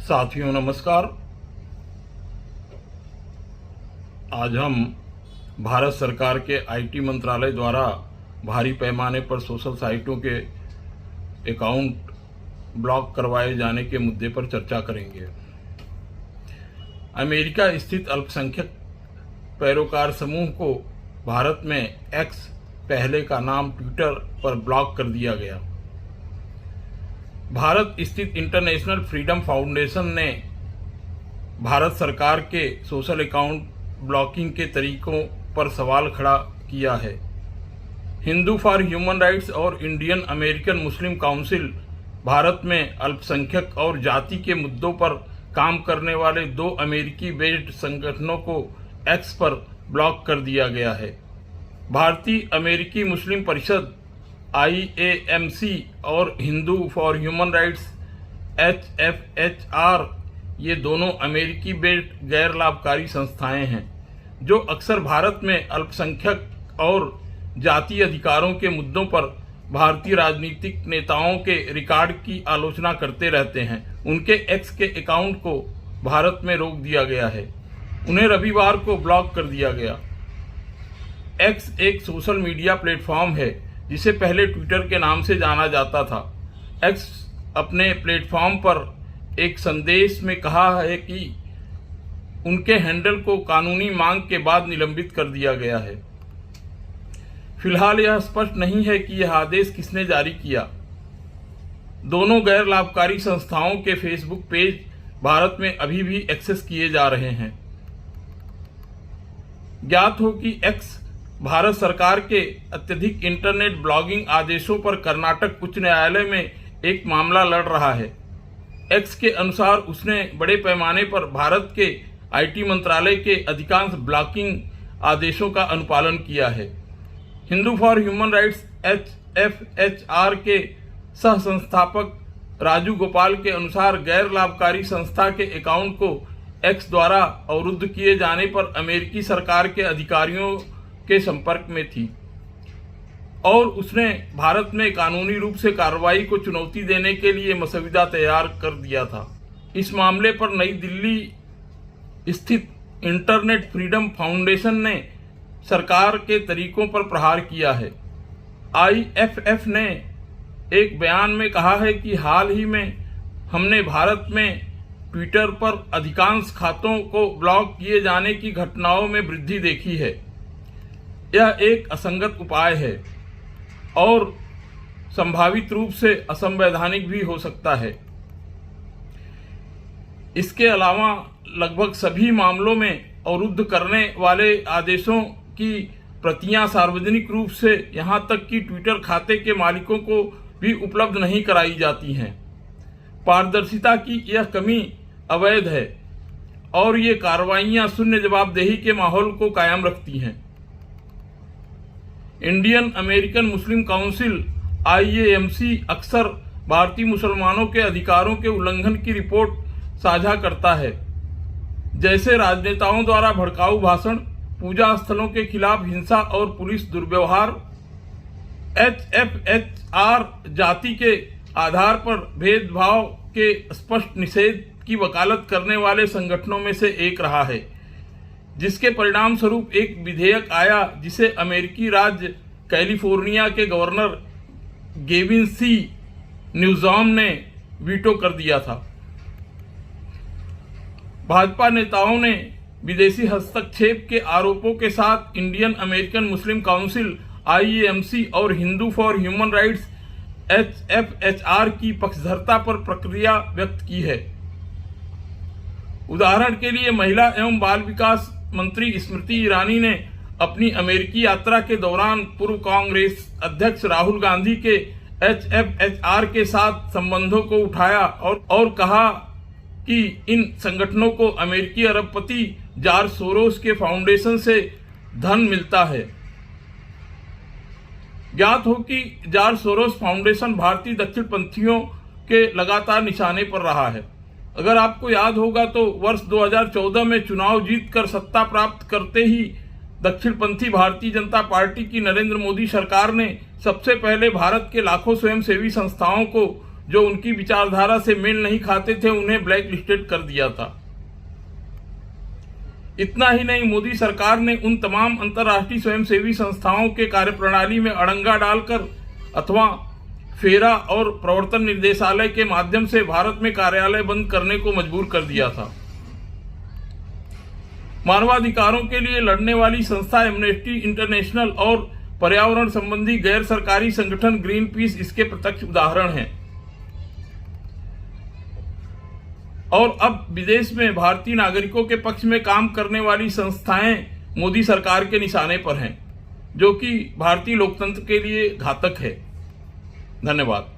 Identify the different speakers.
Speaker 1: साथियों नमस्कार। आज हम भारत सरकार के आईटी मंत्रालय द्वारा भारी पैमाने पर सोशल साइटों के अकाउंट ब्लॉक करवाए जाने के मुद्दे पर चर्चा करेंगे। अमेरिका स्थित अल्पसंख्यक पैरोकार समूह को भारत में एक्स, पहले का नाम ट्विटर, पर ब्लॉक कर दिया गया। भारत स्थित इंटरनेशनल फ्रीडम फाउंडेशन ने भारत सरकार के सोशल अकाउंट ब्लॉकिंग के तरीकों पर सवाल खड़ा किया है। हिंदू फॉर ह्यूमन राइट्स और इंडियन अमेरिकन मुस्लिम काउंसिल भारत में अल्पसंख्यक और जाति के मुद्दों पर काम करने वाले दो अमेरिकी बेस्ड संगठनों को एक्स पर ब्लॉक कर दिया गया है। भारतीय अमेरिकी मुस्लिम परिषद IAMC और Hindu for human rights HFHR ये दोनों अमेरिकी बेस्ड गैर लाभकारी संस्थाएं हैं जो अक्सर भारत में अल्पसंख्यक और जातीय अधिकारों के मुद्दों पर भारतीय राजनीतिक नेताओं के रिकॉर्ड की आलोचना करते रहते हैं। उनके एक्स के अकाउंट को भारत में रोक दिया गया है। उन्हें रविवार को ब्लॉक कर दिया गया। एक्स एक सोशल मीडिया प्लेटफॉर्म है जिसे पहले ट्विटर के नाम से जाना जाता था। एक्स अपने प्लेटफॉर्म पर एक संदेश में कहा है कि उनके हैंडल को कानूनी मांग के बाद निलंबित कर दिया गया है। फिलहाल यह स्पष्ट नहीं है कि यह आदेश किसने जारी किया। दोनों गैर लाभकारी संस्थाओं के फेसबुक पेज भारत में अभी भी एक्सेस किए जा रहे हैं। ज्ञात हो कि एक्स भारत सरकार के अत्यधिक इंटरनेट ब्लॉगिंग आदेशों पर कर्नाटक उच्च न्यायालय में एक मामला लड़ रहा है। एक्स के अनुसार उसने बड़े पैमाने पर भारत के आईटी मंत्रालय के अधिकांश ब्लॉकिंग आदेशों का अनुपालन किया है। Hindu for human rights HFHR के सह संस्थापक राजू गोपाल के अनुसार गैर लाभकारी संस्था के अकाउंट को एक्स द्वारा अवरुद्ध किए जाने पर अमेरिकी सरकार के अधिकारियों के संपर्क में थी और उसने भारत में कानूनी रूप से कार्रवाई को चुनौती देने के लिए मसौदा तैयार कर दिया था। इस मामले पर नई दिल्ली स्थित इंटरनेट फ्रीडम फाउंडेशन ने सरकार के तरीकों पर प्रहार किया है। IFF ने एक बयान में कहा है कि हाल ही में हमने भारत में ट्विटर पर अधिकांश खातों को ब्लॉक किए जाने की घटनाओं में वृद्धि देखी है। यह एक असंगत उपाय है और संभावित रूप से असंवैधानिक भी हो सकता है। इसके अलावा लगभग सभी मामलों में अवरुद्ध करने वाले आदेशों की प्रतियां सार्वजनिक रूप से यहां तक कि ट्विटर खाते के मालिकों को भी उपलब्ध नहीं कराई जाती हैं। पारदर्शिता की यह कमी अवैध है और ये कार्रवाइयां शून्य जवाबदेही के माहौल को कायम रखती हैं। इंडियन अमेरिकन मुस्लिम काउंसिल IAMC अक्सर भारतीय मुसलमानों के अधिकारों के उल्लंघन की रिपोर्ट साझा करता है, जैसे राजनेताओं द्वारा भड़काऊ भाषण, पूजा स्थलों के खिलाफ हिंसा और पुलिस दुर्व्यवहार। HFHR जाति के आधार पर भेदभाव के स्पष्ट निषेध की वकालत करने वाले संगठनों में से एक रहा है, जिसके परिणाम स्वरूप एक विधेयक आया जिसे अमेरिकी राज्य कैलिफोर्निया के गवर्नर गेविन C. न्यूसॉम ने वीटो कर दिया था। भाजपा नेताओं ने विदेशी हस्तक्षेप के आरोपों के साथ इंडियन अमेरिकन मुस्लिम काउंसिल IAMC और Hindu for human rights HFHR की पक्षधरता पर प्रतिक्रिया व्यक्त की है। उदाहरण के लिए महिला एवं बाल विकास मंत्री स्मृति ईरानी ने अपनी अमेरिकी यात्रा के दौरान पूर्व कांग्रेस अध्यक्ष राहुल गांधी के HFHR के साथ संबंधों को उठाया और कहा कि इन संगठनों को अमेरिकी अरबपति जॉर्ज सोरोस के फाउंडेशन से धन मिलता है। ज्ञात हो कि जॉर्ज सोरोस फाउंडेशन भारतीय दक्षिणपंथियों के लगातार निशाने पर रहा है। अगर आपको याद होगा तो वर्ष 2014 में चुनाव जीतकर सत्ता प्राप्त करते ही दक्षिणपंथी भारतीय जनता पार्टी की नरेंद्र मोदी सरकार ने सबसे पहले भारत के लाखों स्वयंसेवी संस्थाओं को जो उनकी विचारधारा से मेल नहीं खाते थे उन्हें ब्लैक लिस्टेड कर दिया था। इतना ही नहीं, मोदी सरकार ने उन तमाम अंतर्राष्ट्रीय स्वयंसेवी संस्थाओं के कार्यप्रणाली में अड़ंगा डालकर अथवा फेरा और प्रवर्तन निर्देशालय के माध्यम से भारत में कार्यालय बंद करने को मजबूर कर दिया था। मानवाधिकारों के लिए लड़ने वाली संस्था एमनेस्टी इंटरनेशनल और पर्यावरण संबंधी गैर सरकारी संगठन ग्रीन पीस इसके प्रत्यक्ष उदाहरण हैं। और अब विदेश में भारतीय नागरिकों के पक्ष में काम करने वाली संस्थाएं मोदी सरकार के निशाने पर हैं, जो कि भारतीय लोकतंत्र के लिए घातक है। धन्यवाद।